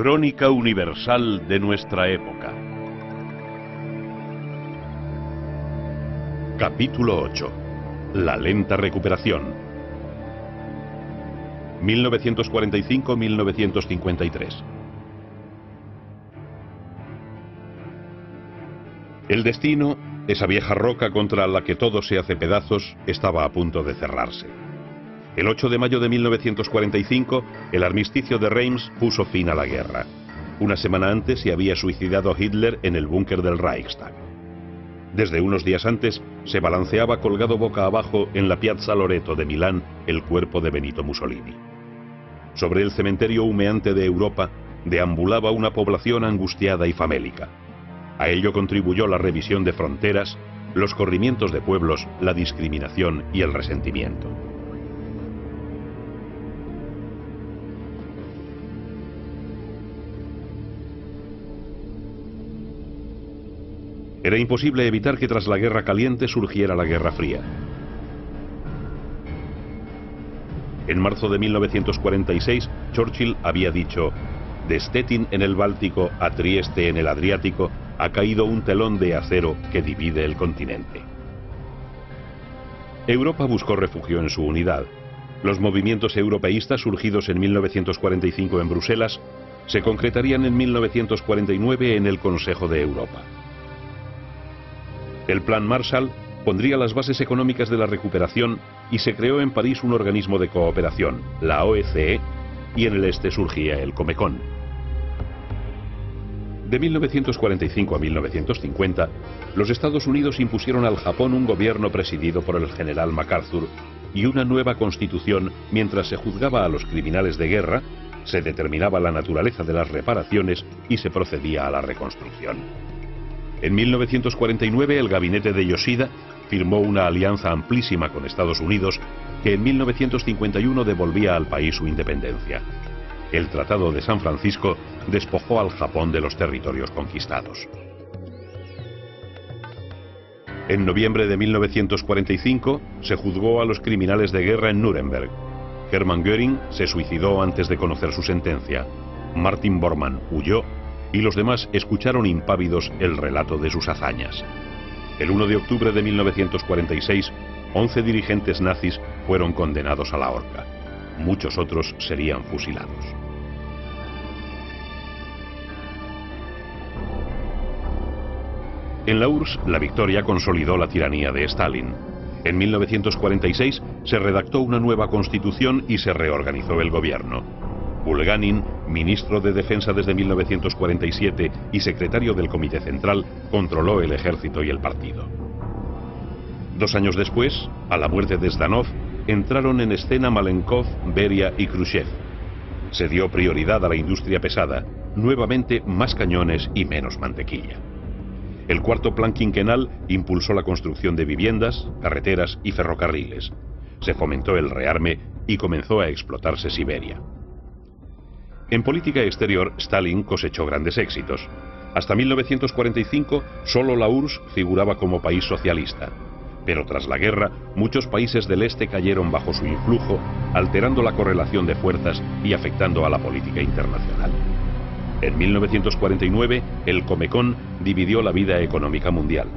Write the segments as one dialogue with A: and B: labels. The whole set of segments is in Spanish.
A: Crónica universal de nuestra época. Capítulo 8. La lenta recuperación. 1945-1953. El destino, esa vieja roca contra la que todo se hace pedazos, estaba a punto de cerrarse. El 8 de mayo de 1945, el armisticio de Reims puso fin a la guerra. Una semana antes se había suicidado Hitler en el búnker del Reichstag. Desde unos días antes, se balanceaba colgado boca abajo en la Piazza Loreto de Milán el cuerpo de Benito Mussolini. Sobre el cementerio humeante de Europa deambulaba una población angustiada y famélica. A ello contribuyó la revisión de fronteras, los corrimientos de pueblos, la discriminación y el resentimiento. Era imposible evitar que tras la Guerra Caliente surgiera la Guerra Fría. En marzo de 1946, Churchill había dicho: de Stettin en el Báltico a Trieste en el Adriático ha caído un telón de acero que divide el continente. Europa buscó refugio en su unidad. Los movimientos europeístas surgidos en 1945 en Bruselas se concretarían en 1949 en el Consejo de Europa. El Plan Marshall pondría las bases económicas de la recuperación y se creó en París un organismo de cooperación, la OECE, y en el este surgía el Comecon. De 1945 a 1950, los Estados Unidos impusieron al Japón un gobierno presidido por el general MacArthur y una nueva constitución mientras se juzgaba a los criminales de guerra, se determinaba la naturaleza de las reparaciones y se procedía a la reconstrucción. En 1949 el gabinete de Yoshida firmó una alianza amplísima con Estados Unidos que en 1951 devolvía al país su independencia. El Tratado de San Francisco despojó al Japón de los territorios conquistados. En noviembre de 1945 se juzgó a los criminales de guerra en Nuremberg. Hermann Göring se suicidó antes de conocer su sentencia. Martin Bormann huyó y los demás escucharon impávidos el relato de sus hazañas. El 1 de octubre de 1946, 11 dirigentes nazis fueron condenados a la horca. Muchos otros serían fusilados. En la URSS, la victoria consolidó la tiranía de Stalin. En 1946 se redactó una nueva constitución y se reorganizó el gobierno. Bulganin, ministro de Defensa desde 1947 y secretario del Comité Central, controló el ejército y el partido. 2 años después, a la muerte de Zdanov, entraron en escena Malenkov, Beria y Khrushchev. Se dio prioridad a la industria pesada, nuevamente más cañones y menos mantequilla. El cuarto plan quinquenal impulsó la construcción de viviendas, carreteras y ferrocarriles. Se fomentó el rearme y comenzó a explotarse Siberia. En política exterior, Stalin cosechó grandes éxitos. Hasta 1945, solo la URSS figuraba como país socialista. Pero tras la guerra, muchos países del este cayeron bajo su influjo, alterando la correlación de fuerzas y afectando a la política internacional. En 1949, el Comecon dividió la vida económica mundial.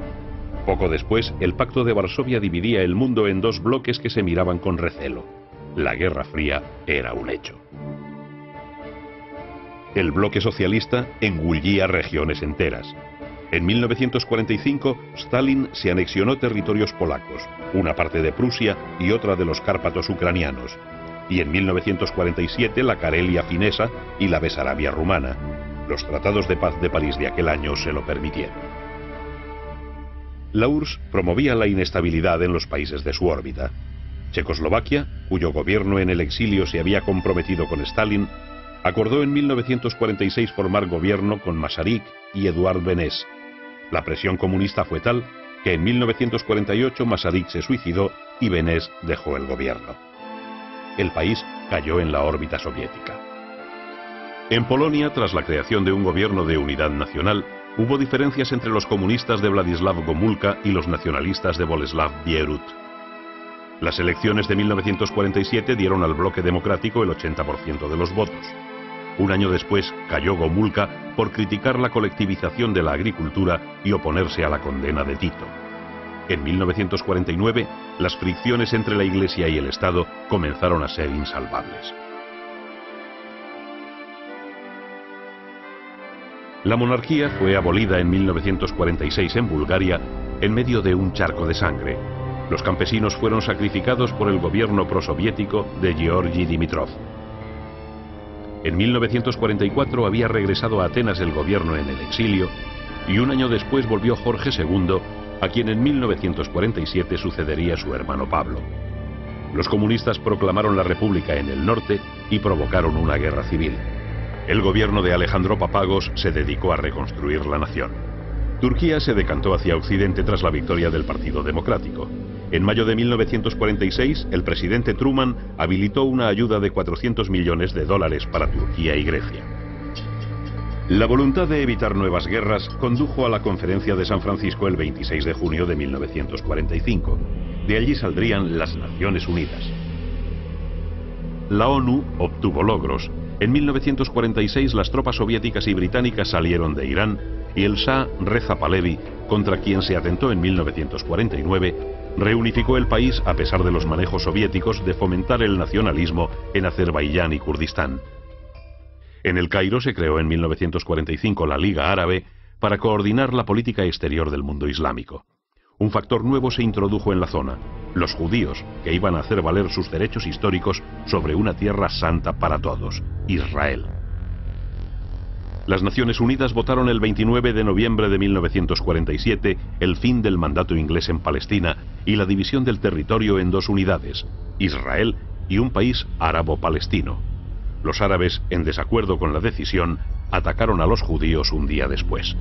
A: Poco después, el Pacto de Varsovia dividía el mundo en 2 bloques que se miraban con recelo. La Guerra Fría era un hecho. El bloque socialista engullía regiones enteras. En 1945, Stalin se anexionó territorios polacos, una parte de Prusia y otra de los Cárpatos ucranianos. Y en 1947 la Carelia finesa y la Besarabia rumana. Los tratados de paz de París de aquel año se lo permitieron. La URSS promovía la inestabilidad en los países de su órbita. Checoslovaquia, cuyo gobierno en el exilio se había comprometido con Stalin, acordó en 1946 formar gobierno con Masaryk y Eduard Beneš. La presión comunista fue tal que en 1948 Masaryk se suicidó y Beneš dejó el gobierno. El país cayó en la órbita soviética. En Polonia, tras la creación de un gobierno de unidad nacional, hubo diferencias entre los comunistas de Władysław Gomulka y los nacionalistas de Boleslav Bierut. Las elecciones de 1947 dieron al bloque democrático el 80% de los votos. Un año después cayó Gomulka por criticar la colectivización de la agricultura y oponerse a la condena de Tito. En 1949, las fricciones entre la Iglesia y el Estado comenzaron a ser insalvables. La monarquía fue abolida en 1946 en Bulgaria en medio de un charco de sangre. Los campesinos fueron sacrificados por el gobierno prosoviético de Georgi Dimitrov. En 1944 había regresado a Atenas el gobierno en el exilio y un año después volvió Jorge II, a quien en 1947 sucedería su hermano Pablo. Los comunistas proclamaron la República en el norte y provocaron una guerra civil. El gobierno de Alejandro Papagos se dedicó a reconstruir la nación. Turquía se decantó hacia Occidente tras la victoria del Partido Democrático. En mayo de 1946, el presidente Truman habilitó una ayuda de $400 millones para Turquía y Grecia. La voluntad de evitar nuevas guerras condujo a la Conferencia de San Francisco el 26 de junio de 1945. De allí saldrían las Naciones Unidas. La ONU obtuvo logros. En 1946 las tropas soviéticas y británicas salieron de Irán y el Shah Reza Pahlavi, contra quien se atentó en 1949, reunificó el país a pesar de los manejos soviéticos de fomentar el nacionalismo en Azerbaiyán y Kurdistán. En El Cairo se creó en 1945 la Liga Árabe para coordinar la política exterior del mundo islámico. Un factor nuevo se introdujo en la zona: los judíos, que iban a hacer valer sus derechos históricos sobre una tierra santa para todos, Israel. Las Naciones Unidas votaron el 29 de noviembre de 1947 el fin del mandato inglés en Palestina y la división del territorio en dos unidades, Israel y un país árabo-palestino. Los árabes, en desacuerdo con la decisión, atacaron a los judíos un día después.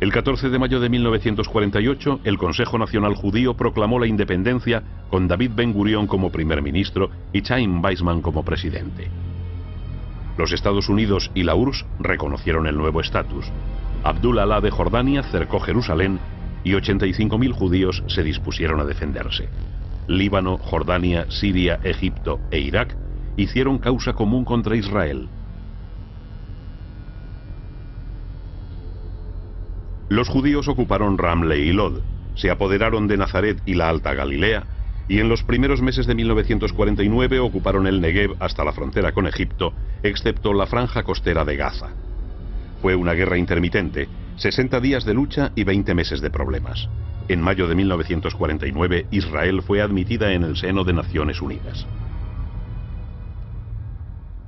A: El 14 de mayo de 1948, el Consejo Nacional Judío proclamó la independencia con David Ben Gurión como primer ministro y Chaim Weizmann como presidente. Los Estados Unidos y la URSS reconocieron el nuevo estatus. Abdul Alá de Jordania cercó Jerusalén y 85.000 judíos se dispusieron a defenderse. Líbano, Jordania, Siria, Egipto e Irak hicieron causa común contra Israel. Los judíos ocuparon Ramle y Lod, se apoderaron de Nazaret y la Alta Galilea, y en los primeros meses de 1949 ocuparon el Negev hasta la frontera con Egipto, excepto la franja costera de Gaza. Fue una guerra intermitente, 60 días de lucha y 20 meses de problemas. En mayo de 1949, Israel fue admitida en el seno de Naciones Unidas.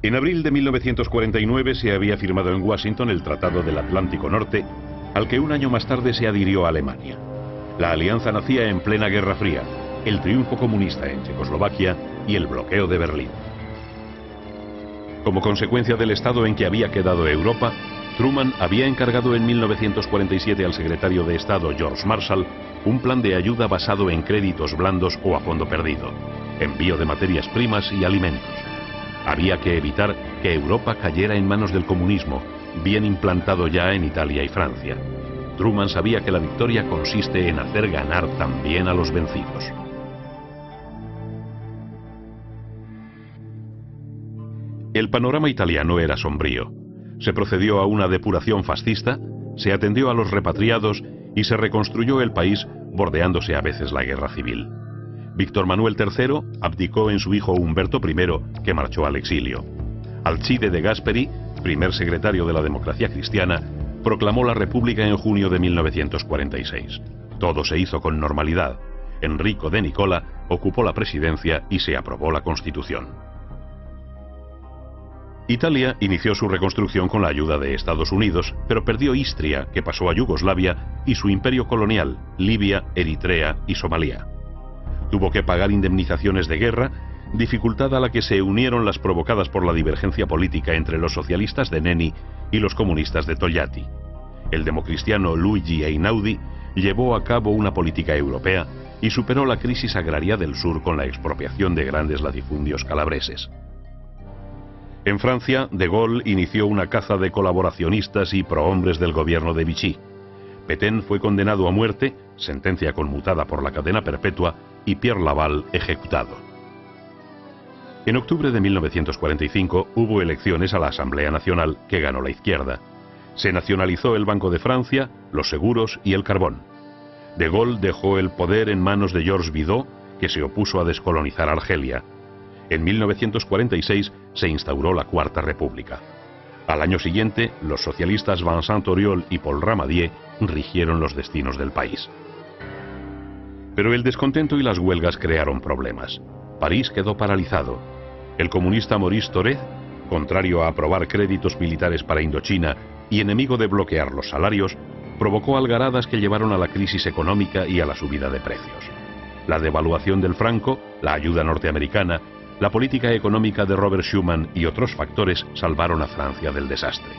A: En abril de 1949 se había firmado en Washington el Tratado del Atlántico Norte, al que un año más tarde se adhirió Alemania. La alianza nacía en plena Guerra Fría, el triunfo comunista en Checoslovaquia y el bloqueo de Berlín. Como consecuencia del estado en que había quedado Europa, Truman había encargado en 1947 al secretario de Estado George Marshall un plan de ayuda basado en créditos blandos o a fondo perdido, envío de materias primas y alimentos. Había que evitar que Europa cayera en manos del comunismo, bien implantado ya en Italia y Francia. Truman sabía que la victoria consiste en hacer ganar también a los vencidos. El panorama italiano era sombrío. Se procedió a una depuración fascista, se atendió a los repatriados y se reconstruyó el país, bordeándose a veces la guerra civil. Víctor Manuel III abdicó en su hijo Humberto I, que marchó al exilio. Alcide de Gasperi, primer secretario de la democracia cristiana, proclamó la República en junio de 1946. Todo se hizo con normalidad. Enrico de Nicola ocupó la presidencia y se aprobó la Constitución. Italia inició su reconstrucción con la ayuda de Estados Unidos, pero perdió Istria, que pasó a Yugoslavia, y su imperio colonial, Libia, Eritrea y Somalia. Tuvo que pagar indemnizaciones de guerra, dificultad a la que se unieron las provocadas por la divergencia política entre los socialistas de Neni y los comunistas de Togliatti. El democristiano Luigi Einaudi llevó a cabo una política europea y superó la crisis agraria del sur con la expropiación de grandes latifundios calabreses. En Francia, De Gaulle inició una caza de colaboracionistas y prohombres del gobierno de Vichy. Pétain fue condenado a muerte, sentencia conmutada por la cadena perpetua, y Pierre Laval ejecutado. En octubre de 1945 hubo elecciones a la Asamblea Nacional que ganó la izquierda. Se nacionalizó el Banco de Francia, los seguros y el carbón. De Gaulle dejó el poder en manos de Georges Bidault, que se opuso a descolonizar Argelia. En 1946 se instauró la Cuarta República. Al año siguiente, los socialistas Vincent Auriol y Paul Ramadier rigieron los destinos del país. Pero el descontento y las huelgas crearon problemas. París quedó paralizado. El comunista Maurice Thorez, contrario a aprobar créditos militares para Indochina y enemigo de bloquear los salarios, provocó algaradas que llevaron a la crisis económica y a la subida de precios. La devaluación del franco, la ayuda norteamericana, la política económica de Robert Schuman y otros factores salvaron a Francia del desastre.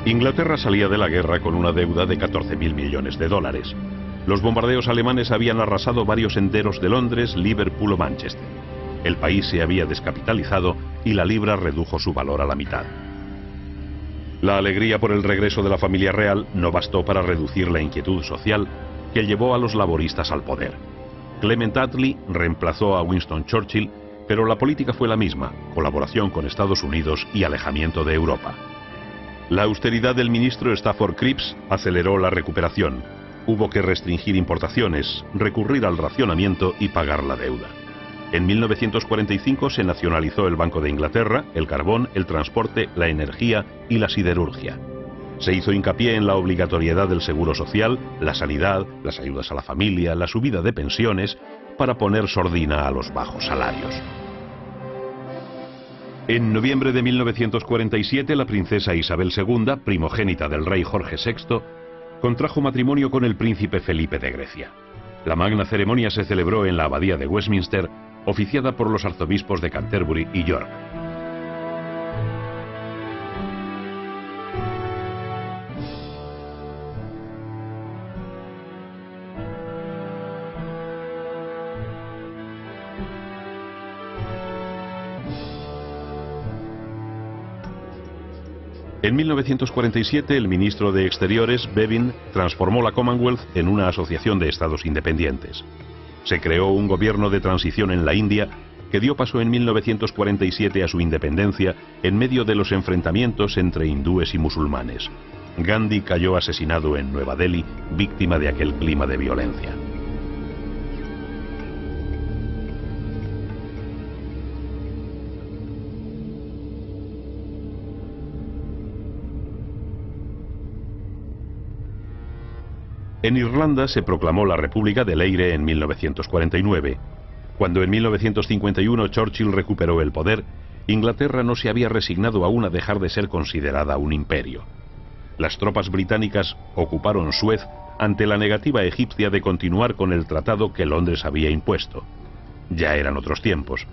A: Inglaterra salía de la guerra con una deuda de 14.000 millones de dólares. Los bombardeos alemanes habían arrasado varios enteros de Londres, Liverpool o Manchester. El país se había descapitalizado y la libra redujo su valor a la mitad. La alegría por el regreso de la familia real no bastó para reducir la inquietud social que llevó a los laboristas al poder. Clement Attlee reemplazó a Winston Churchill, pero la política fue la misma: colaboración con Estados Unidos y alejamiento de Europa. La austeridad del ministro Stafford Cripps aceleró la recuperación. Hubo que restringir importaciones, recurrir al racionamiento y pagar la deuda. En 1945 se nacionalizó el Banco de Inglaterra, el carbón, el transporte, la energía y la siderurgia. Se hizo hincapié en la obligatoriedad del seguro social, la sanidad, las ayudas a la familia, la subida de pensiones, para poner sordina a los bajos salarios. En noviembre de 1947, la princesa Isabel II, primogénita del rey Jorge VI, contrajo matrimonio con el príncipe Felipe de Grecia. La magna ceremonia se celebró en la abadía de Westminster, oficiada por los arzobispos de Canterbury y York. En 1947, el ministro de Exteriores, Bevin, transformó la Commonwealth en una asociación de estados independientes. Se creó un gobierno de transición en la India que dio paso en 1947 a su independencia en medio de los enfrentamientos entre hindúes y musulmanes. Gandhi cayó asesinado en Nueva Delhi, víctima de aquel clima de violencia. En Irlanda se proclamó la República del Eire en 1949. Cuando en 1951 Churchill recuperó el poder, Inglaterra no se había resignado aún a dejar de ser considerada un imperio. Las tropas británicas ocuparon Suez ante la negativa egipcia de continuar con el tratado que Londres había impuesto. Ya eran otros tiempos.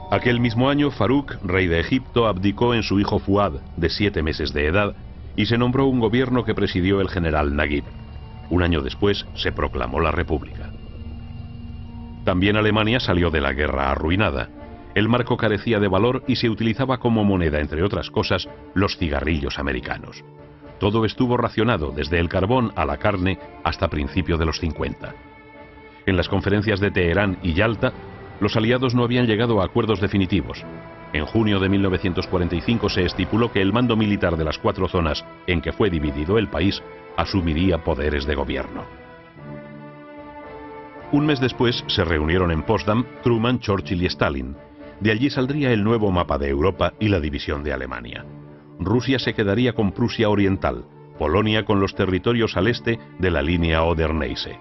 A: Aquel mismo año, Farouk, rey de Egipto, abdicó en su hijo Fuad, de 7 meses de edad, y se nombró un gobierno que presidió el general Naguib. Un año después se proclamó la República. También Alemania salió de la guerra arruinada. El marco carecía de valor y se utilizaba como moneda, entre otras cosas, los cigarrillos americanos. Todo estuvo racionado, desde el carbón a la carne hasta principios de los 50. En las conferencias de Teherán y Yalta, los aliados no habían llegado a acuerdos definitivos. En junio de 1945 se estipuló que el mando militar de las 4 zonas en que fue dividido el país asumiría poderes de gobierno. Un mes después se reunieron en Potsdam Truman, Churchill y Stalin. De allí saldría el nuevo mapa de Europa y la división de Alemania. Rusia se quedaría con Prusia Oriental, Polonia con los territorios al este de la línea Oder-Neisse.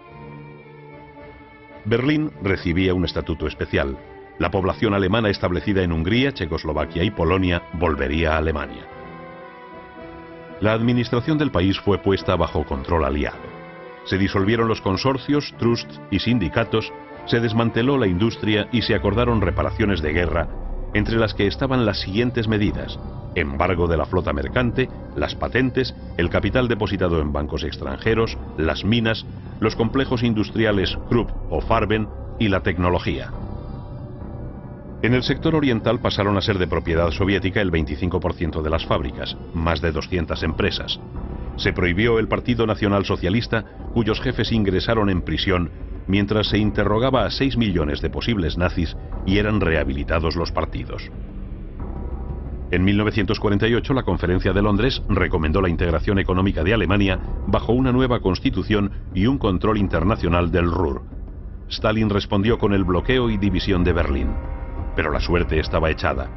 A: Berlín recibía un estatuto especial. La población alemana establecida en Hungría, Checoslovaquia y Polonia volvería a Alemania. La administración del país fue puesta bajo control aliado. Se disolvieron los consorcios, trusts y sindicatos, se desmanteló la industria y se acordaron reparaciones de guerra, entre las que estaban las siguientes medidas: embargo de la flota mercante, las patentes, el capital depositado en bancos extranjeros, las minas, los complejos industriales Krupp o Farben y la tecnología. En el sector oriental pasaron a ser de propiedad soviética el 25% de las fábricas, más de 200 empresas. Se prohibió el Partido Nacional Socialista, cuyos jefes ingresaron en prisión, mientras se interrogaba a 6 millones de posibles nazis y eran rehabilitados los partidos. En 1948, la Conferencia de Londres recomendó la integración económica de Alemania bajo una nueva constitución y un control internacional del Ruhr. Stalin respondió con el bloqueo y división de Berlín. Pero la suerte estaba echada.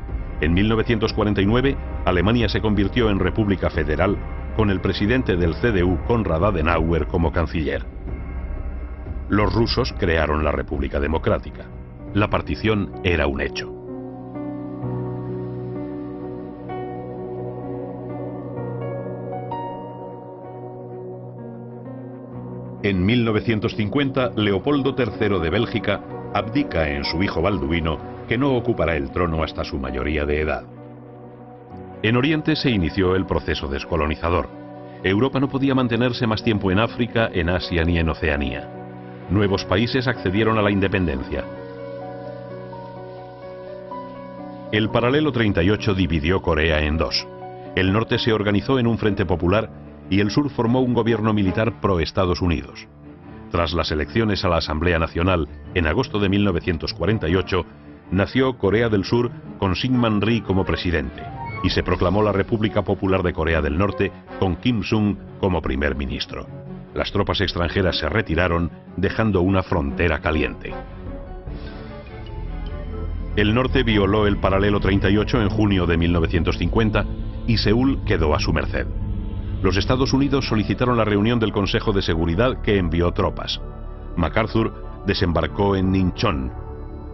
A: En 1949, Alemania se convirtió en república federal, con el presidente del CDU, Konrad Adenauer, como canciller. Los rusos crearon la República Democrática. La partición era un hecho. En 1950, Leopoldo III de Bélgica abdica en su hijo Balduino, que no ocupará el trono hasta su mayoría de edad. En Oriente se inició el proceso descolonizador. Europa no podía mantenerse más tiempo en África, en Asia ni en Oceanía. Nuevos países accedieron a la independencia. El paralelo 38 dividió Corea en dos. El norte se organizó en un frente popular y el sur formó un gobierno militar pro-Estados Unidos. Tras las elecciones a la Asamblea Nacional en agosto de 1948, nació Corea del Sur con Syngman Rhee como presidente y se proclamó la República Popular de Corea del Norte con Kim Sung como primer ministro. Las tropas extranjeras se retiraron, dejando una frontera caliente. El norte violó el paralelo 38 en junio de 1950 y Seúl quedó a su merced. Los Estados Unidos solicitaron la reunión del Consejo de Seguridad, que envió tropas. MacArthur desembarcó en Incheon.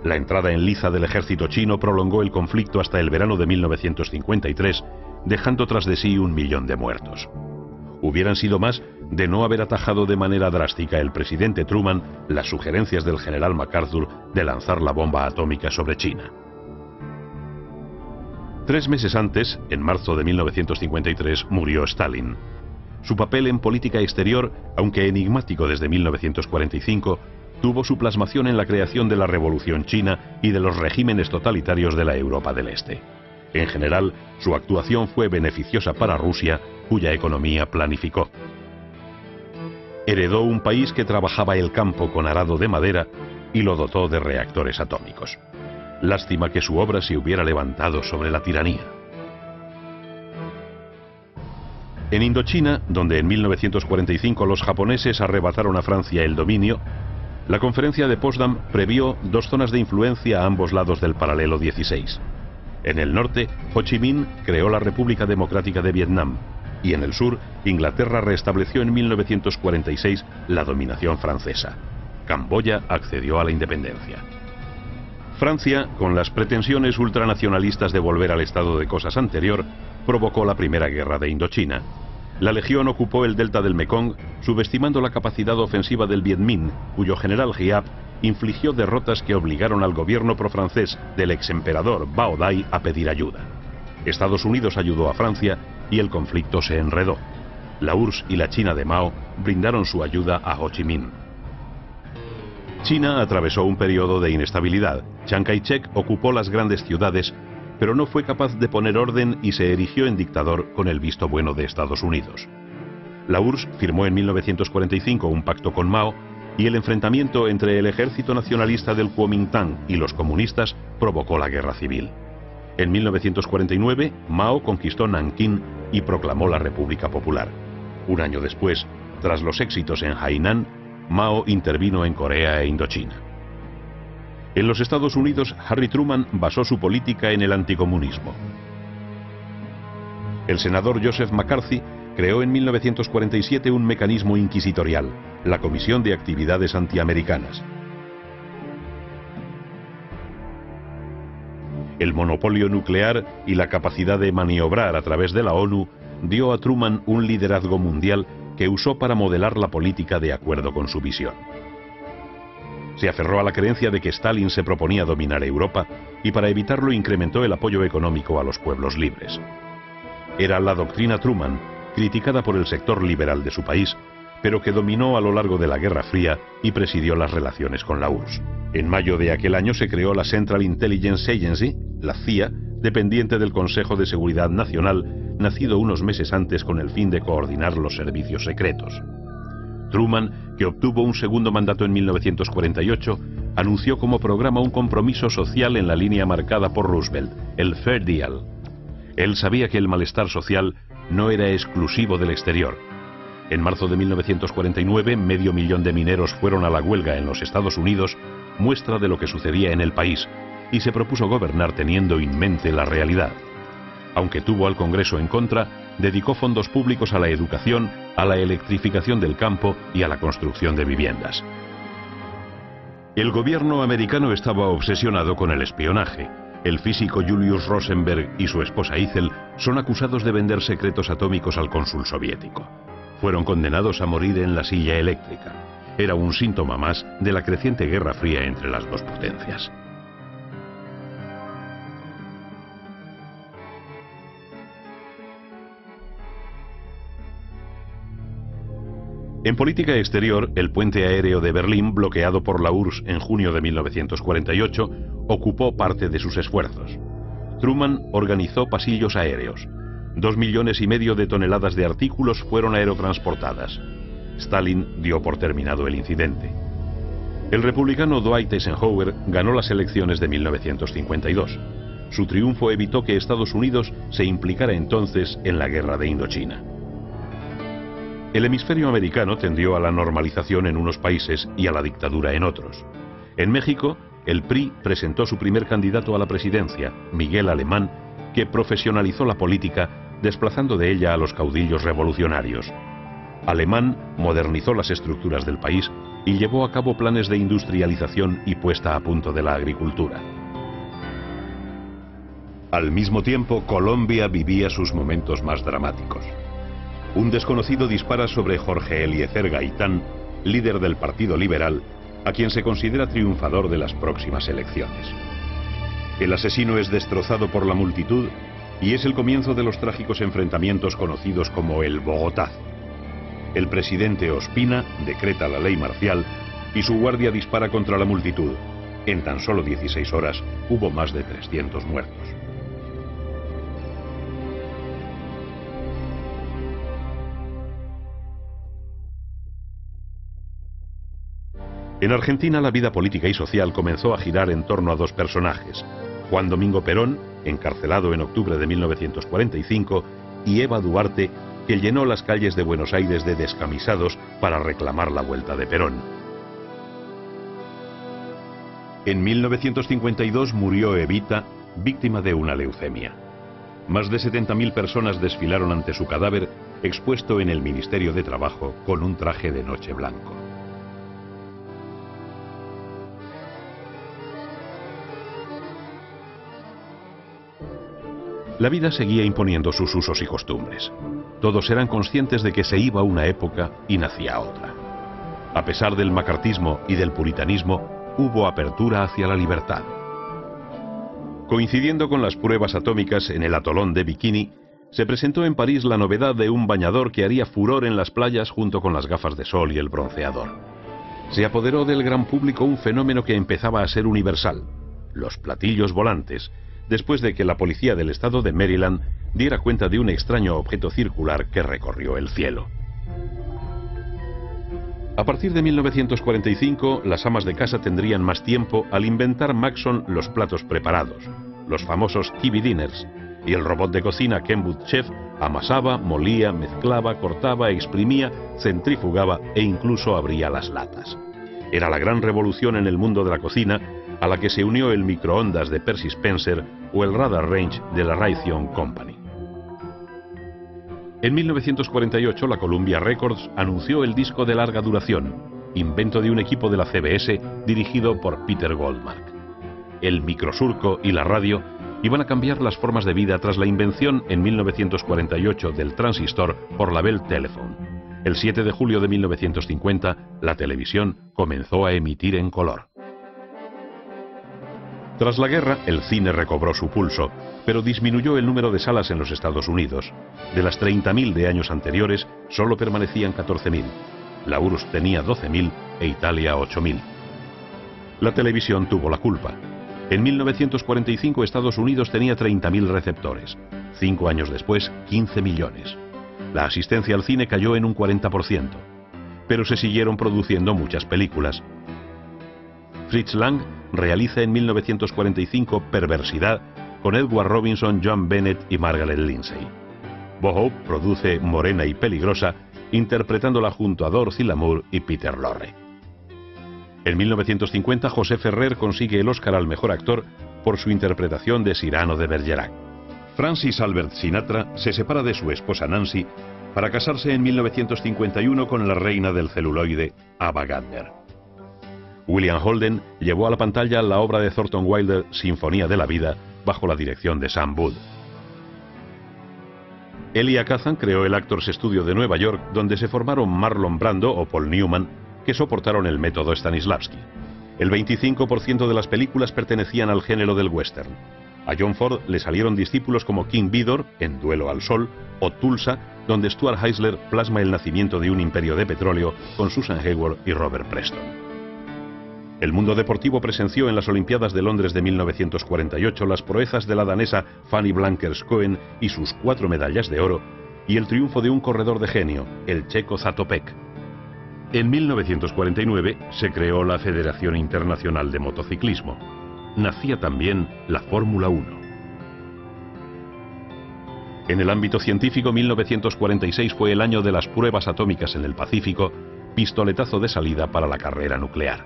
A: La entrada en liza del ejército chino prolongó el conflicto hasta el verano de 1953, dejando tras de sí 1 millón de muertos. Hubieran sido más de no haber atajado de manera drástica el presidente Truman las sugerencias del general MacArthur de lanzar la bomba atómica sobre China. 3 meses antes, en marzo de 1953, murió Stalin. Su papel en política exterior, aunque enigmático desde 1945, tuvo su plasmación en la creación de la Revolución China y de los regímenes totalitarios de la Europa del Este. En general, su actuación fue beneficiosa para Rusia, cuya economía planificó. Heredó un país que trabajaba el campo con arado de madera y lo dotó de reactores atómicos. Lástima que su obra se hubiera levantado sobre la tiranía. En Indochina, donde en 1945 los japoneses arrebataron a Francia el dominio, la conferencia de Potsdam previó 2 zonas de influencia a ambos lados del paralelo 16. En el norte, Ho Chi Minh creó la República Democrática de Vietnam, y en el sur, Inglaterra restableció en 1946 la dominación francesa. Camboya accedió a la independencia. Francia, con las pretensiones ultranacionalistas de volver al estado de cosas anterior, provocó la Primera Guerra de Indochina. La Legión ocupó el delta del Mekong, subestimando la capacidad ofensiva del Viet Minh, cuyo general Giap infligió derrotas que obligaron al gobierno profrancés del exemperador Bao Dai a pedir ayuda. Estados Unidos ayudó a Francia y el conflicto se enredó. La URSS y la China de Mao brindaron su ayuda a Ho Chi Minh. China atravesó un periodo de inestabilidad. Chiang Kai-shek ocupó las grandes ciudades, pero no fue capaz de poner orden y se erigió en dictador con el visto bueno de Estados Unidos. La URSS firmó en 1945 un pacto con Mao y el enfrentamiento entre el ejército nacionalista del Kuomintang y los comunistas provocó la guerra civil. En 1949, Mao conquistó Nankín y proclamó la República Popular. Un año después, tras los éxitos en Hainan, Mao intervino en Corea e Indochina. En los Estados Unidos, Harry Truman basó su política en el anticomunismo. El senador Joseph McCarthy creó en 1947 un mecanismo inquisitorial, la Comisión de Actividades Antiamericanas. El monopolio nuclear y la capacidad de maniobrar a través de la ONU dio a Truman un liderazgo mundial que usó para modelar la política de acuerdo con su visión. Se aferró a la creencia de que Stalin se proponía dominar Europa y para evitarlo incrementó el apoyo económico a los pueblos libres. Era la doctrina Truman, criticada por el sector liberal de su país, pero que dominó a lo largo de la Guerra Fría y presidió las relaciones con la URSS. En mayo de aquel año se creó la Central Intelligence Agency, la CIA, dependiente del Consejo de Seguridad Nacional, nacido unos meses antes con el fin de coordinar los servicios secretos. Truman, que obtuvo un segundo mandato en 1948, anunció como programa un compromiso social en la línea marcada por Roosevelt, el Fair Deal. Él sabía que el malestar social no era exclusivo del exterior. En marzo de 1949, 500.000 de mineros fueron a la huelga en los Estados Unidos, muestra de lo que sucedía en el país, y se propuso gobernar teniendo en mente la realidad. Aunque tuvo al Congreso en contra, dedicó fondos públicos a la educación, a la electrificación del campo y a la construcción de viviendas. El gobierno americano estaba obsesionado con el espionaje. El físico Julius Rosenberg y su esposa Ethel son acusados de vender secretos atómicos al cónsul soviético. Fueron condenados a morir en la silla eléctrica. Era un síntoma más de la creciente guerra fría entre las dos potencias. En política exterior, el puente aéreo de Berlín, bloqueado por la URSS en junio de 1948, ocupó parte de sus esfuerzos. Truman organizó pasillos aéreos. 2,5 millones de toneladas de artículos fueron aerotransportadas. Stalin dio por terminado el incidente. El republicano Dwight Eisenhower ganó las elecciones de 1952. Su triunfo evitó que Estados Unidos se implicara entonces en la guerra de Indochina. El hemisferio americano tendió a la normalización en unos países y a la dictadura en otros. En México, el PRI presentó su primer candidato a la presidencia, Miguel Alemán, que profesionalizó la política, desplazando de ella a los caudillos revolucionarios. Alemán modernizó las estructuras del país y llevó a cabo planes de industrialización y puesta a punto de la agricultura. Al mismo tiempo, Colombia vivía sus momentos más dramáticos. Un desconocido dispara sobre Jorge Eliezer Gaitán, líder del Partido Liberal, a quien se considera triunfador de las próximas elecciones. El asesino es destrozado por la multitud y es el comienzo de los trágicos enfrentamientos conocidos como el Bogotazo. El presidente Ospina decreta la ley marcial y su guardia dispara contra la multitud. En tan solo 16 horas hubo más de 300 muertos. En Argentina la vida política y social comenzó a girar en torno a dos personajes: Juan Domingo Perón, encarcelado en octubre de 1945, y Eva Duarte, que llenó las calles de Buenos Aires de descamisados para reclamar la vuelta de Perón. En 1952 murió Evita, víctima de una leucemia. Más de 70.000 personas desfilaron ante su cadáver, expuesto en el Ministerio de Trabajo con un traje de noche blanco. La vida seguía imponiendo sus usos y costumbres. Todos eran conscientes de que se iba una época y nacía otra. A pesar del macartismo y del puritanismo, hubo apertura hacia la libertad. Coincidiendo con las pruebas atómicas en el atolón de Bikini, se presentó en París la novedad de un bañador que haría furor en las playas junto con las gafas de sol y el bronceador. Se apoderó del gran público un fenómeno que empezaba a ser universal: los platillos volantes, después de que la policía del estado de Maryland diera cuenta de un extraño objeto circular que recorrió el cielo. A partir de 1945, las amas de casa tendrían más tiempo al inventar Maxon los platos preparados, los famosos TV Dinners, y el robot de cocina Kenwood Chef amasaba, molía, mezclaba, cortaba, exprimía, centrifugaba e incluso abría las latas. Era la gran revolución en el mundo de la cocina, a la que se unió el microondas de Percy Spencer o el Radar Range de la Raytheon Company. En 1948 la Columbia Records anunció el disco de larga duración, invento de un equipo de la CBS dirigido por Peter Goldmark. El microsurco y la radio iban a cambiar las formas de vida tras la invención en 1948 del transistor por la Bell Telephone. El 7 de julio de 1950, la televisión comenzó a emitir en color. Tras la guerra, el cine recobró su pulso, pero disminuyó el número de salas en los Estados Unidos. De las 30.000 de años anteriores, solo permanecían 14.000. La URSS tenía 12.000 e Italia 8.000. La televisión tuvo la culpa. En 1945 Estados Unidos tenía 30.000 receptores. 5 años después, 15 millones. La asistencia al cine cayó en un 40%. Pero se siguieron produciendo muchas películas. Fritz Lang realiza en 1945 Perversidad con Edward Robinson, John Bennett y Margaret Lindsay. Bob Hope produce Morena y Peligrosa, interpretándola junto a Dorothy Lamour y Peter Lorre. En 1950 José Ferrer consigue el Oscar al mejor actor por su interpretación de Cyrano de Bergerac. Francis Albert Sinatra se separa de su esposa Nancy para casarse en 1951 con la reina del celuloide, Ava Gardner. William Holden llevó a la pantalla la obra de Thornton Wilder, Sinfonía de la Vida, bajo la dirección de Sam Wood. Elia Kazan creó el Actors Studio de Nueva York, donde se formaron Marlon Brando o Paul Newman, que soportaron el método Stanislavski. El 25% de las películas pertenecían al género del western. A John Ford le salieron discípulos como King Vidor, en Duelo al Sol, o Tulsa, donde Stuart Heisler plasma el nacimiento de un imperio de petróleo con Susan Hayward y Robert Preston. El mundo deportivo presenció en las Olimpiadas de Londres de 1948 las proezas de la danesa Fanny Blankers-Koen y sus 4 medallas de oro, y el triunfo de un corredor de genio, el checo Zatopek. En 1949 se creó la Federación Internacional de Motociclismo. Nacía también la Fórmula 1. En el ámbito científico, 1946 fue el año de las pruebas atómicas en el Pacífico, pistoletazo de salida para la carrera nuclear.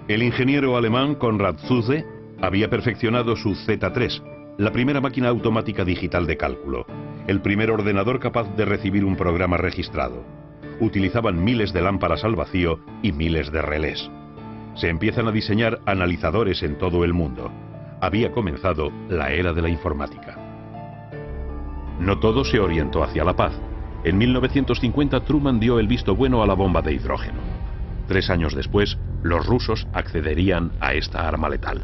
A: El ingeniero alemán Konrad Zuse había perfeccionado su Z3, la primera máquina automática digital de cálculo, el primer ordenador capaz de recibir un programa registrado. Utilizaban miles de lámparas al vacío y miles de relés. Se empiezan a diseñar analizadores en todo el mundo. Había comenzado la era de la informática. No todo se orientó hacia la paz. En 1950 Truman dio el visto bueno a la bomba de hidrógeno. 3 años después, los rusos accederían a esta arma letal.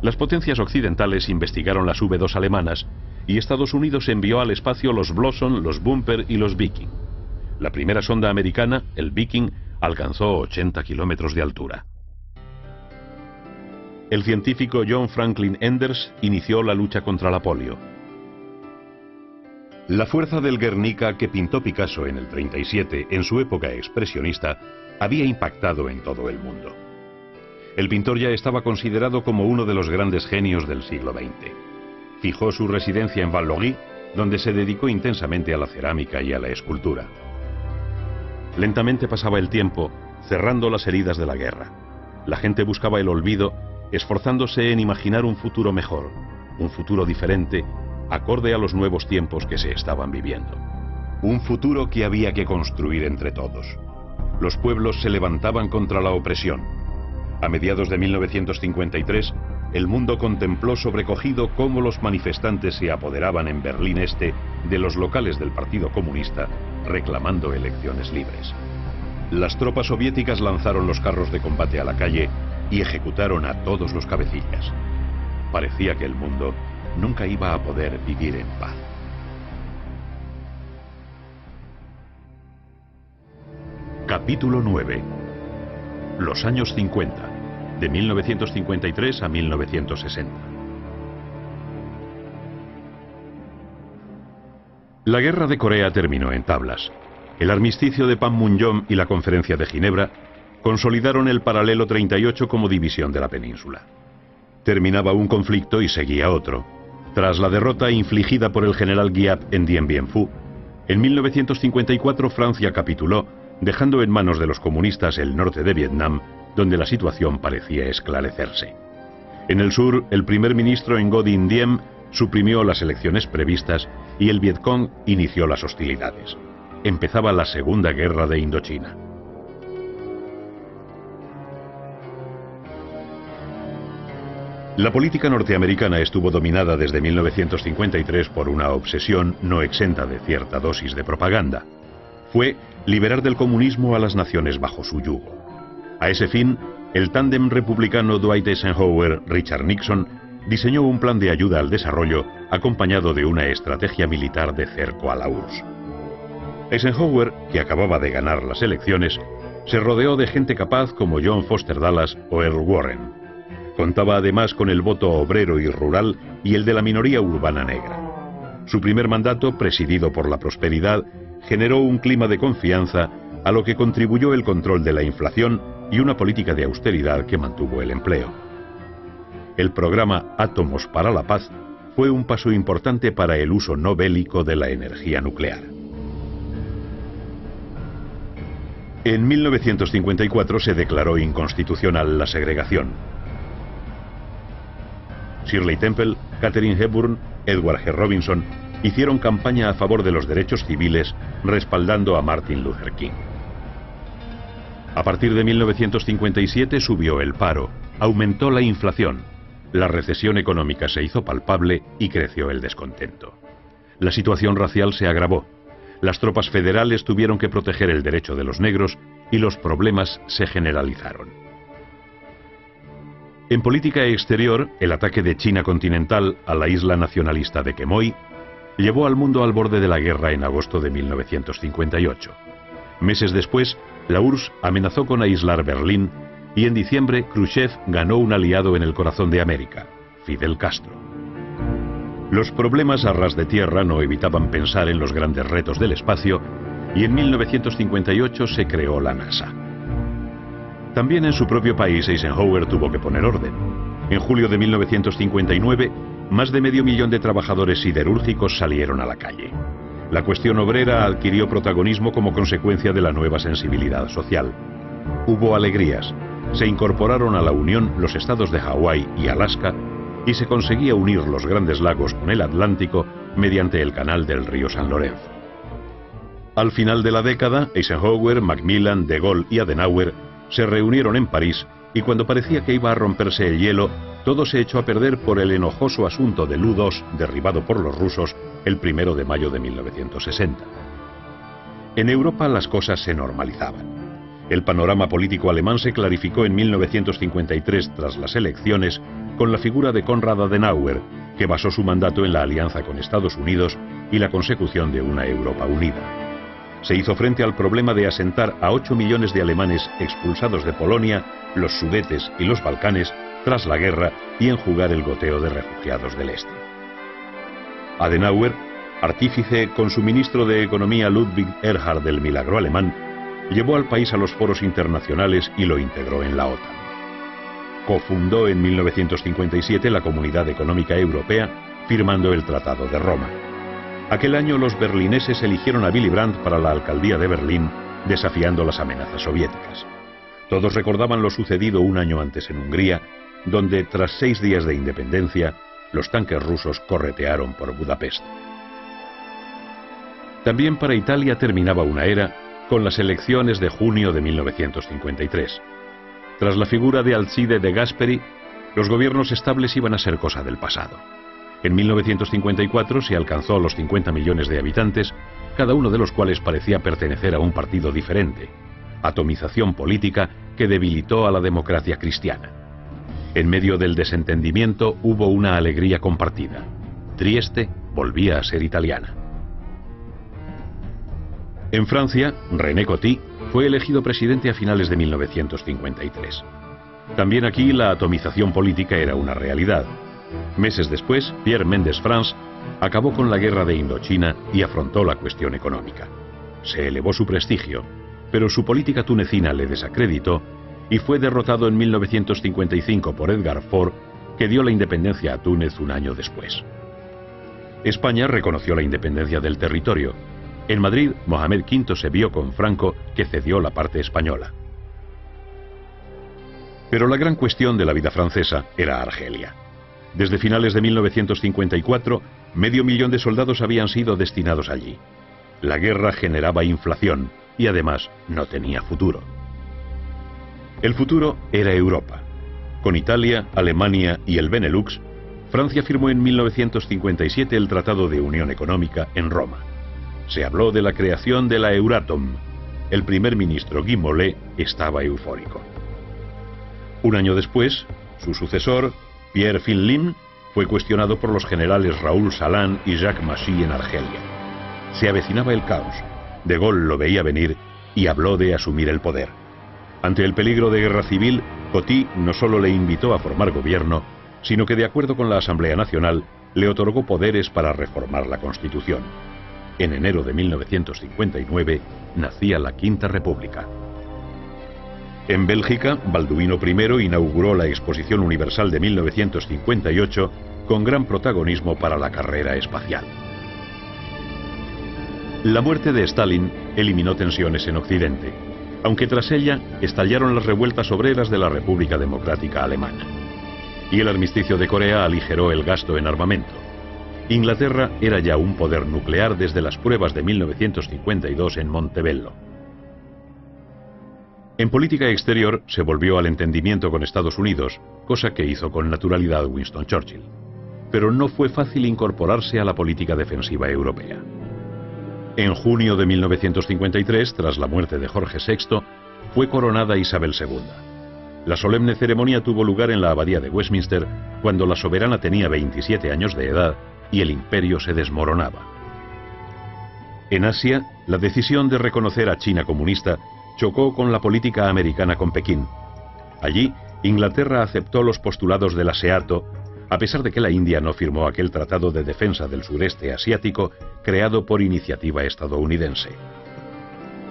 A: Las potencias occidentales investigaron las V2 alemanas y Estados Unidos envió al espacio los Blossom, los Bumper y los Viking. La primera sonda americana, el Viking, alcanzó 80 kilómetros de altura. El científico John Franklin Enders inició la lucha contra la polio. La fuerza del Guernica que pintó Picasso en el 37, en su época expresionista, había impactado en todo el mundo. El pintor ya estaba considerado como uno de los grandes genios del siglo XX. Fijó su residencia en Val-Logis, donde se dedicó intensamente a la cerámica y a la escultura. Lentamente pasaba el tiempo, cerrando las heridas de la guerra. La gente buscaba el olvido, esforzándose en imaginar un futuro mejor, un futuro diferente, acorde a los nuevos tiempos que se estaban viviendo. Un futuro que había que construir entre todos. Los pueblos se levantaban contra la opresión. A mediados de 1953, el mundo contempló sobrecogido cómo los manifestantes se apoderaban en Berlín Este de los locales del Partido Comunista, reclamando elecciones libres. Las tropas soviéticas lanzaron los carros de combate a la calle y ejecutaron a todos los cabecillas. Parecía que el mundo nunca iba a poder vivir en paz. Capítulo 9. Los años 50, de 1953 a 1960. La guerra de Corea terminó en tablas. El armisticio de Panmunjom y la Conferencia de Ginebra consolidaron el paralelo 38 como división de la península. Terminaba un conflicto y seguía otro. Tras la derrota infligida por el general Giap en Dien Bien Phu, en 1954 Francia capituló, dejando en manos de los comunistas el norte de Vietnam, donde la situación parecía esclarecerse. En el sur, el primer ministro Ngo Dinh Diem suprimió las elecciones previstas y el Vietcong inició las hostilidades. Empezaba la Segunda Guerra de Indochina. La política norteamericana estuvo dominada desde 1953 por una obsesión no exenta de cierta dosis de propaganda. Fue liberar del comunismo a las naciones bajo su yugo. A ese fin, el tándem republicano Dwight Eisenhower-Richard Nixon diseñó un plan de ayuda al desarrollo acompañado de una estrategia militar de cerco a la URSS. Eisenhower, que acababa de ganar las elecciones, Se rodeó de gente capaz como John Foster Dulles o Earl Warren. Contaba además con el voto obrero y rural y el de la minoría urbana negra. Su primer mandato, presidido por la prosperidad, generó un clima de confianza, a lo que contribuyó el control de la inflación y una política de austeridad que mantuvo el empleo. El programa Átomos para la Paz fue un paso importante para el uso no bélico de la energía nuclear. En 1954 se declaró inconstitucional la segregación. Shirley Temple, Katharine Hepburn, Edward G. Robinson hicieron campaña a favor de los derechos civiles, respaldando a Martin Luther King. A partir de 1957 subió el paro, aumentó la inflación, la recesión económica se hizo palpable y creció el descontento. La situación racial se agravó. Las tropas federales tuvieron que proteger el derecho de los negros y los problemas se generalizaron. En política exterior, el ataque de China continental a la isla nacionalista de Quemoy llevó al mundo al borde de la guerra en agosto de 1958. Meses después, la URSS amenazó con aislar Berlín y en diciembre Khrushchev ganó un aliado en el corazón de América, Fidel Castro. Los problemas a ras de tierra no evitaban pensar en los grandes retos del espacio y en 1958 se creó la NASA. También en su propio país Eisenhower tuvo que poner orden. En julio de 1959, más de 500.000 de trabajadores siderúrgicos salieron a la calle. La cuestión obrera adquirió protagonismo como consecuencia de la nueva sensibilidad social. Hubo alegrías. Se incorporaron a la Unión los estados de Hawái y Alaska y se conseguía unir los grandes lagos con el Atlántico mediante el canal del río San Lorenzo. Al final de la década, Eisenhower, Macmillan, De Gaulle y Adenauer se reunieron en París y cuando parecía que iba a romperse el hielo, todo se echó a perder por el enojoso asunto del U-2 derribado por los rusos el 1 de mayo de 1960. En Europa las cosas se normalizaban. El panorama político alemán se clarificó en 1953 tras las elecciones con la figura de Konrad Adenauer, que basó su mandato en la alianza con Estados Unidos y la consecución de una Europa unida. Se hizo frente al problema de asentar a 8 millones de alemanes expulsados de Polonia, los Sudetes y los Balcanes tras la guerra y enjugar el goteo de refugiados del Este. Adenauer, artífice con su ministro de Economía Ludwig Erhard del milagro alemán, llevó al país a los foros internacionales y lo integró en la OTAN. Cofundó en 1957 la Comunidad Económica Europea, firmando el Tratado de Roma. Aquel año los berlineses eligieron a Willy Brandt para la alcaldía de Berlín, desafiando las amenazas soviéticas. Todos recordaban lo sucedido un año antes en Hungría, donde tras 6 días de independencia, los tanques rusos corretearon por Budapest. También para Italia terminaba una era con las elecciones de junio de 1953. Tras la figura de Alcide de Gasperi, los gobiernos estables iban a ser cosa del pasado. En 1954 se alcanzó los 50 millones de habitantes, cada uno de los cuales parecía pertenecer a un partido diferente. Atomización política que debilitó a la democracia cristiana. En medio del desentendimiento hubo una alegría compartida. Trieste volvía a ser italiana. En Francia, René Coty fue elegido presidente a finales de 1953. También aquí la atomización política era una realidad. Meses después, Pierre Mendès France acabó con la guerra de Indochina y afrontó la cuestión económica. Se elevó su prestigio, pero su política tunecina le desacreditó y fue derrotado en 1955 por Edgar Faure, que dio la independencia a Túnez un año después. España reconoció la independencia del territorio. En Madrid, Mohamed V se vio con Franco, que cedió la parte española. Pero la gran cuestión de la vida francesa era Argelia. Desde finales de 1954, 500.000 de soldados habían sido destinados allí. La guerra generaba inflación y además no tenía futuro. El futuro era Europa. Con Italia, Alemania y el Benelux, Francia firmó en 1957 el Tratado de Unión Económica en Roma. Se habló de la creación de la Euratom. El primer ministro Guy Mollet estaba eufórico. Un año después, su sucesor, Pierre Finlin, fue cuestionado por los generales Raoul Salan y Jacques Machy en Argelia. Se avecinaba el caos. De Gaulle lo veía venir y habló de asumir el poder. Ante el peligro de guerra civil, Coty no solo le invitó a formar gobierno, sino que de acuerdo con la Asamblea Nacional, le otorgó poderes para reformar la Constitución. En enero de 1959 nacía la Quinta República. En Bélgica, Balduino I inauguró la Exposición Universal de 1958 con gran protagonismo para la carrera espacial. La muerte de Stalin eliminó tensiones en Occidente, aunque tras ella estallaron las revueltas obreras de la República Democrática Alemana. Y el armisticio de Corea aligeró el gasto en armamento. Inglaterra era ya un poder nuclear desde las pruebas de 1952 en Montebello. En política exterior se volvió al entendimiento con Estados Unidos, cosa que hizo con naturalidad Winston Churchill. Pero no fue fácil incorporarse a la política defensiva europea. En junio de 1953, tras la muerte de Jorge VI, fue coronada Isabel II. La solemne ceremonia tuvo lugar en la abadía de Westminster, cuando la soberana tenía 27 años de edad y el imperio se desmoronaba. En Asia, la decisión de reconocer a China comunista chocó con la política americana con Pekín. Allí, Inglaterra aceptó los postulados del ASEATO, a pesar de que la India no firmó aquel Tratado de Defensa del Sureste Asiático creado por iniciativa estadounidense.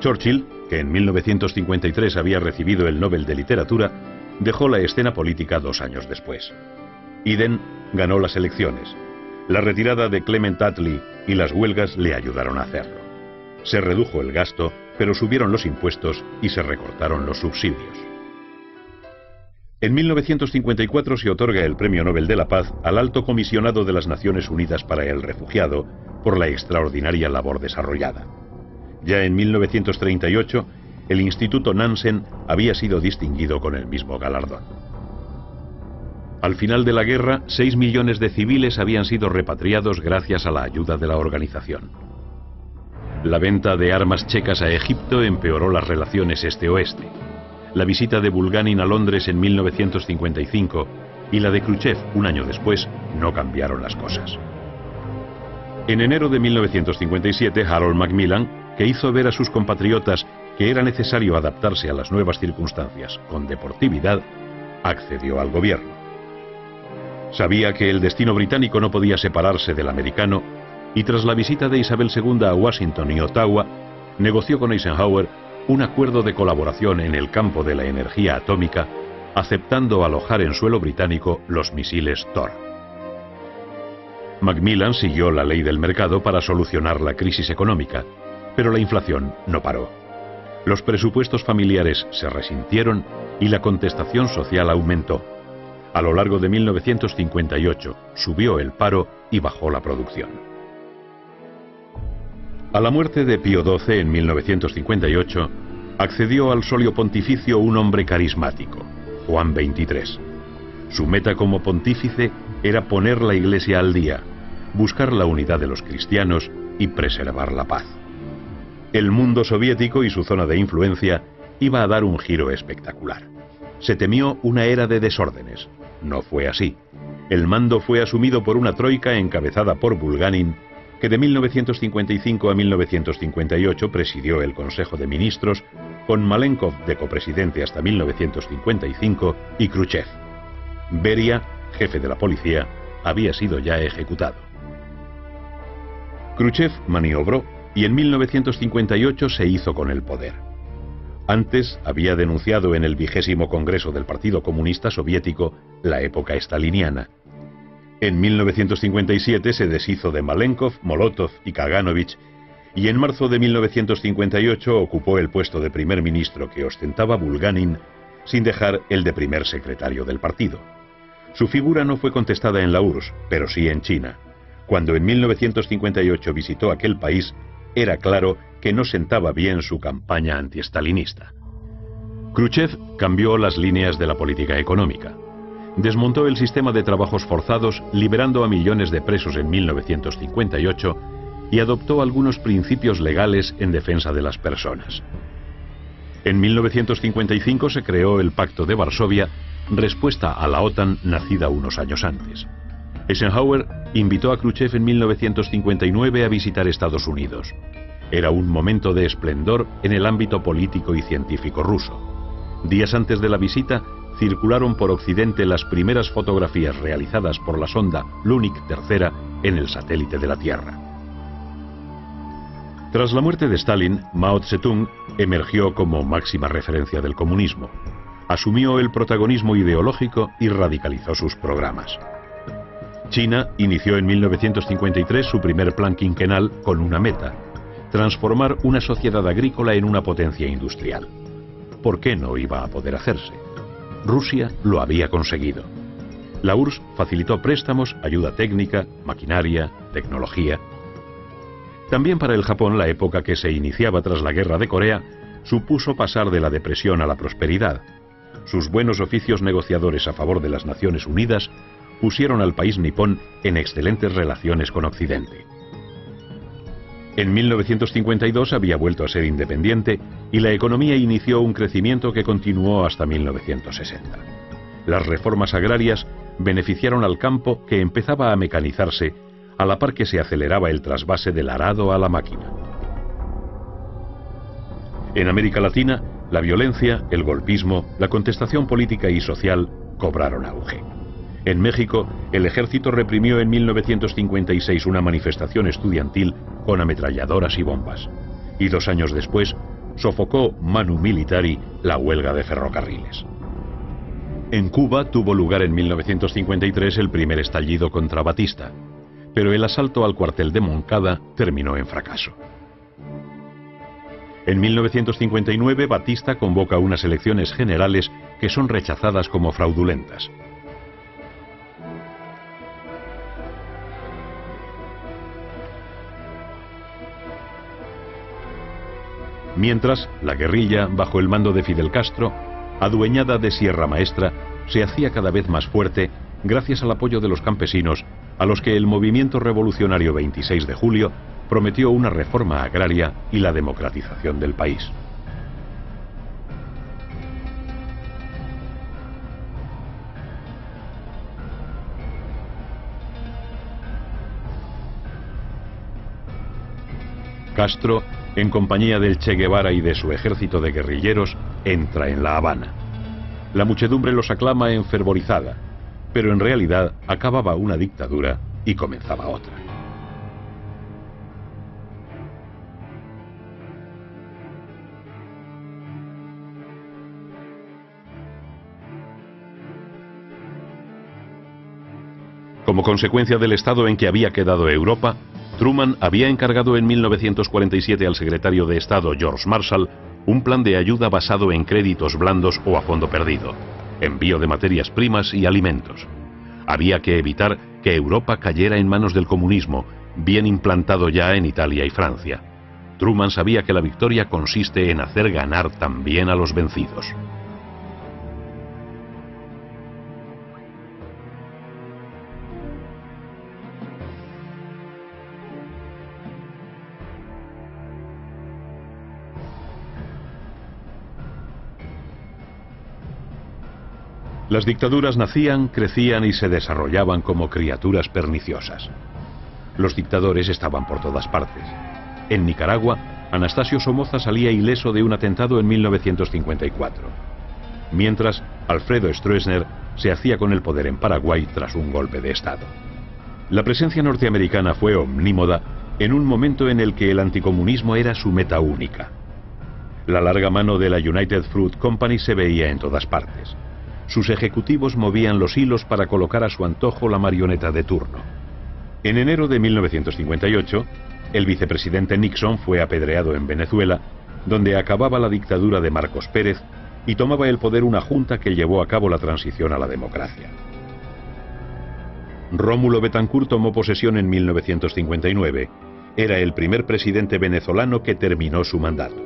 A: Churchill, que en 1953 había recibido el Nobel de Literatura, dejó la escena política 2 años después. Eden ganó las elecciones. La retirada de Clement Attlee y las huelgas le ayudaron a hacerlo. Se redujo el gasto, pero subieron los impuestos y se recortaron los subsidios. En 1954 se otorga el Premio Nobel de la Paz al Alto Comisionado de las Naciones Unidas para el Refugiado por la extraordinaria labor desarrollada. Ya en 1938, el Instituto Nansen había sido distinguido con el mismo galardón. Al final de la guerra, 6 millones de civiles habían sido repatriados gracias a la ayuda de la organización. La venta de armas checas a Egipto empeoró las relaciones este-oeste. La visita de Bulganin a Londres en 1955 y la de Khrushchev un año después no cambiaron las cosas. En enero de 1957, Harold Macmillan, que hizo ver a sus compatriotas que era necesario adaptarse a las nuevas circunstancias con deportividad, accedió al gobierno. Sabía que el destino británico no podía separarse del americano y tras la visita de Isabel II a Washington y Ottawa, negoció con Eisenhower un acuerdo de colaboración en el campo de la energía atómica, aceptando alojar en suelo británico los misiles Thor. Macmillan siguió la ley del mercado para solucionar la crisis económica, pero la inflación no paró. Los presupuestos familiares se resintieron y la contestación social aumentó. A lo largo de 1958 subió el paro y bajó la producción. A la muerte de Pío XII en 1958, accedió al solio pontificio un hombre carismático, Juan XXIII. Su meta como pontífice era poner la Iglesia al día, buscar la unidad de los cristianos y preservar la paz. El mundo soviético y su zona de influencia iba a dar un giro espectacular. Se temió una era de desórdenes. No fue así. El mando fue asumido por una troika encabezada por Bulganin, que de 1955 a 1958 presidió el Consejo de Ministros, con Malenkov de copresidente hasta 1955 y Khrushchev. Beria, jefe de la policía, había sido ya ejecutado. Khrushchev maniobró y en 1958 se hizo con el poder. Antes había denunciado en el 20º Congreso del Partido Comunista Soviético la época staliniana. En 1957 se deshizo de Malenkov, Molotov y Kaganovich y en marzo de 1958 ocupó el puesto de primer ministro que ostentaba Bulganin sin dejar el de primer secretario del partido. Su figura no fue contestada en la URSS, pero sí en China. Cuando en 1958 visitó aquel país, era claro que no sentaba bien su campaña antiestalinista. Khrushchev cambió las líneas de la política económica. Desmontó el sistema de trabajos forzados, liberando a millones de presos en 1958, y adoptó algunos principios legales en defensa de las personas. En 1955 se creó el Pacto de Varsovia, respuesta a la OTAN nacida unos años antes. Eisenhower invitó a Khrushchev en 1959 a visitar Estados Unidos. Era un momento de esplendor en el ámbito político y científico ruso. Días antes de la visita, circularon por Occidente las primeras fotografías realizadas por la sonda Lunik III en el satélite de la Tierra. Tras la muerte de Stalin, Mao Zedong emergió como máxima referencia del comunismo. Asumió el protagonismo ideológico y radicalizó sus programas. China inició en 1953 su primer plan quinquenal con una meta: transformar una sociedad agrícola en una potencia industrial. ¿Por qué no iba a poder hacerse? Rusia lo había conseguido. La URSS facilitó préstamos, ayuda técnica, maquinaria, tecnología. También para el Japón, la época que se iniciaba tras la guerra de Corea supuso pasar de la depresión a la prosperidad. Sus buenos oficios negociadores a favor de las Naciones Unidas pusieron al país nipón en excelentes relaciones con Occidente. En 1952 había vuelto a ser independiente y la economía inició un crecimiento que continuó hasta 1960. Las reformas agrarias beneficiaron al campo, que empezaba a mecanizarse a la par que se aceleraba el trasvase del arado a la máquina. En América Latina, la violencia, el golpismo, la contestación política y social cobraron auge. En México, el ejército reprimió en 1956 una manifestación estudiantil con ametralladoras y bombas. Y 2 años después, sofocó manu militari la huelga de ferrocarriles. En Cuba tuvo lugar en 1953 el primer estallido contra Batista, pero el asalto al cuartel de Moncada terminó en fracaso. En 1959 Batista convoca unas elecciones generales que son rechazadas como fraudulentas. Mientras, la guerrilla, bajo el mando de Fidel Castro, adueñada de Sierra Maestra, se hacía cada vez más fuerte gracias al apoyo de los campesinos, a los que el movimiento revolucionario 26 de julio prometió una reforma agraria y la democratización del país. Castro, en compañía del Che Guevara y de su ejército de guerrilleros, entra en La Habana. La muchedumbre los aclama enfervorizada, pero en realidad acababa una dictadura y comenzaba otra. Como consecuencia del estado en que había quedado Europa, Truman había encargado en 1947 al secretario de Estado George Marshall un plan de ayuda basado en créditos blandos o a fondo perdido, envío de materias primas y alimentos. Había que evitar que Europa cayera en manos del comunismo, bien implantado ya en Italia y Francia. Truman sabía que la victoria consiste en hacer ganar también a los vencidos. Las dictaduras nacían, crecían y se desarrollaban como criaturas perniciosas. Los dictadores estaban por todas partes. En Nicaragua, Anastasio Somoza salía ileso de un atentado en 1954. Mientras, Alfredo Stroessner se hacía con el poder en Paraguay tras un golpe de Estado. La presencia norteamericana fue omnímoda en un momento en el que el anticomunismo era su meta única. La larga mano de la United Fruit Company se veía en todas partes. Sus ejecutivos movían los hilos para colocar a su antojo la marioneta de turno. En enero de 1958, el vicepresidente Nixon fue apedreado en Venezuela, donde acababa la dictadura de Marcos Pérez y tomaba el poder una junta que llevó a cabo la transición a la democracia. Rómulo Betancourt tomó posesión en 1959. Era el primer presidente venezolano que terminó su mandato.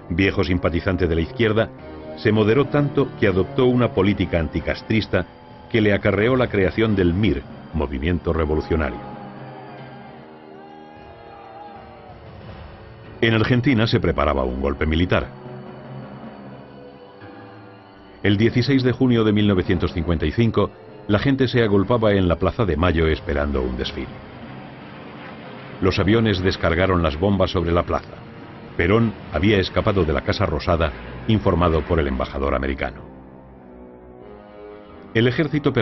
A: Viejo simpatizante de la izquierda, se moderó tanto que adoptó una política anticastrista que le acarreó la creación del MIR, Movimiento Revolucionario. En Argentina se preparaba un golpe militar. El 16 de junio de 1955, la gente se agolpaba en la Plaza de Mayo esperando un desfile. Los aviones descargaron las bombas sobre la plaza. Perón había escapado de la Casa Rosada, informado por el embajador americano. El ejército peronista